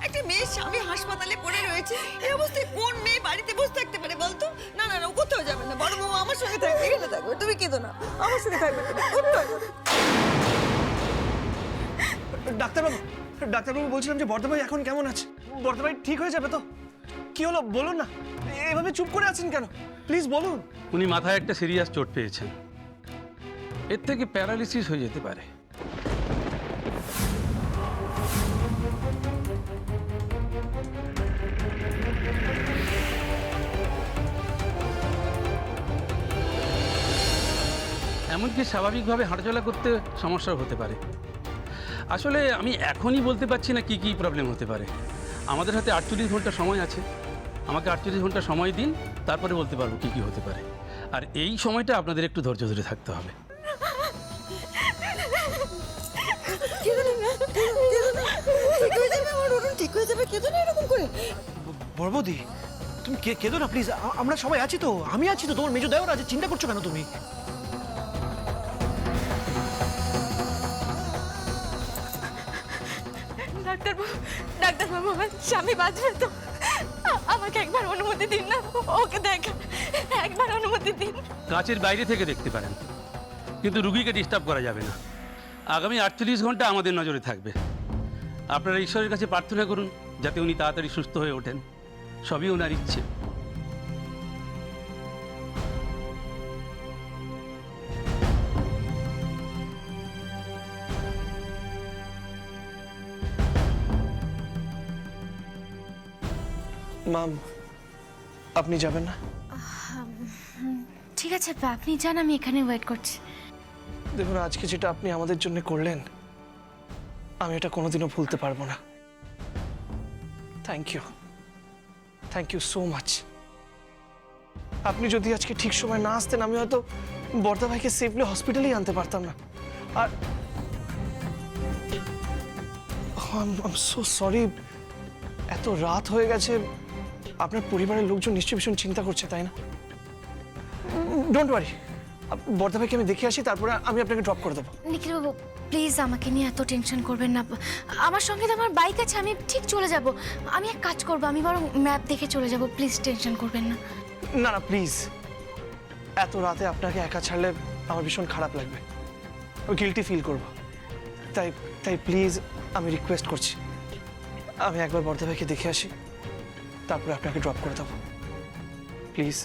একটা মেয়ের স্বামী হাসপাতালে পড়ে রয়েছে, এই অবস্থায় কোন মেয়ে বাড়িতে বসে থাকতে পারে বলতো? না না না, ও কোথাও যাবে না, বড় বউ আমার সঙ্গে থাকবে, এখানে থাকবে, তুমি কেঁদো না, আমার সঙ্গে থাকবে, তুমি কোথাও যাবে না। ডাক্তারবাবু, ডাক্তারবাবু বলছিলাম যে বর্ধা ভাই এখন কেমন আছে? বর্ধা ভাই ঠিক হয়ে যাবে তো? কি হলো বলুন না, এভাবে চুপ করে আছেন কেন? প্লিজ বলুন। উনি মাথায় একটা সিরিয়াস চোট পেয়েছেন, এর থেকে প্যারালিসিস হয়ে যেতে পারে। এমনকি স্বাভাবিকভাবে হাঁটাচলা করতে সমস্যা হতে পারে। আসলে আমি এখনই বলতে পারছি না কি কি প্রবলেম হতে পারে। আমাদের হাতে 48 ঘন্টা সময় আছে, আমাকে 48 ঘন্টা সময় দিন, তারপরে বলতে পারবো কি কি হতে পারে। আর এই সময়টা আপনাদের একটু ধৈর্য ধরে থাকতে হবে। ঠিক হয়ে যাবে আমার অরুণ, ঠিক হয়ে যাবে, কেঁদো না এরকম করে। বড় বৌদি, তুমি কেঁদো না প্লিজ, আমরা সবাই আছি তো, আমি আছি তো, তোমার মেজো দেওয়ার আছে, চিন্তা করছো কেন তুমি? ডাক্তারবাবু, আমার স্বামী বাঁচবে তো? আমাকে একবার অনুমতি দিন না, ওকে দেখা, একবার অনুমতি দিন। কাঁচের বাইরে থেকে দেখতে পারেন, কিন্তু রুগীকে ডিস্টার্ব করা যাবে না। আগামী 48 ঘন্টা আমাদের নজরে থাকবে। আপনারা ঈশ্বরের কাছে প্রার্থনা করুন যাতে উনি তাড়াতাড়ি সুস্থ হয়ে ওঠেন, সবই ওনার ইচ্ছে। মাম, আপনি যাবেন না? ঠিক আছে, আপনি যান, আমি এখানে ওয়েট করছি। দেখুন, আজকে যেটা আপনি আমাদের জন্য করলেন, আমি এটা কোনোদিনও ভুলতে পারবো না। Thank you so much. আপনি যদি আজকে ঠিক সময় না আসতেন, আমি হয়তো বর্ধা ভাইকে সেফলি হসপিটালেই আনতে পারতাম না। আর আই সো সরি, এত রাত হয়ে গেছে, আপনার পরিবারের লোকজন নিশ্চয়ই ভীষণ চিন্তা করছে, তাই না? ডোন্ট ওয়ারি, বর্ধা ভাইকে আমি দেখে আসি, তারপরে আমি আপনাকে ড্রপ করে দেবো। নিখিলবাবু, প্লিজ আমাকে নিয়ে এত টেনশন করবেন না। আমার সঙ্গে তো আমার বাইক আছে, আমি ঠিক চলে যাব। আমি এক কাজ করব, আমি বরং ম্যাপ দেখে চলে যাব, প্লিজ টেনশন করবেন না। না না প্লিজ, এত রাতে আপনাকে একা ছাড়লে আমার ভীষণ খারাপ লাগবে, আমি গিল্টি ফিল করব। তাই তাই প্লিজ আমি রিকোয়েস্ট করছি, আমি একবার বর্ধা ভাইকে দেখে আসি, তারপরে আপনাকে ড্রপ করে দেবো, প্লিজ।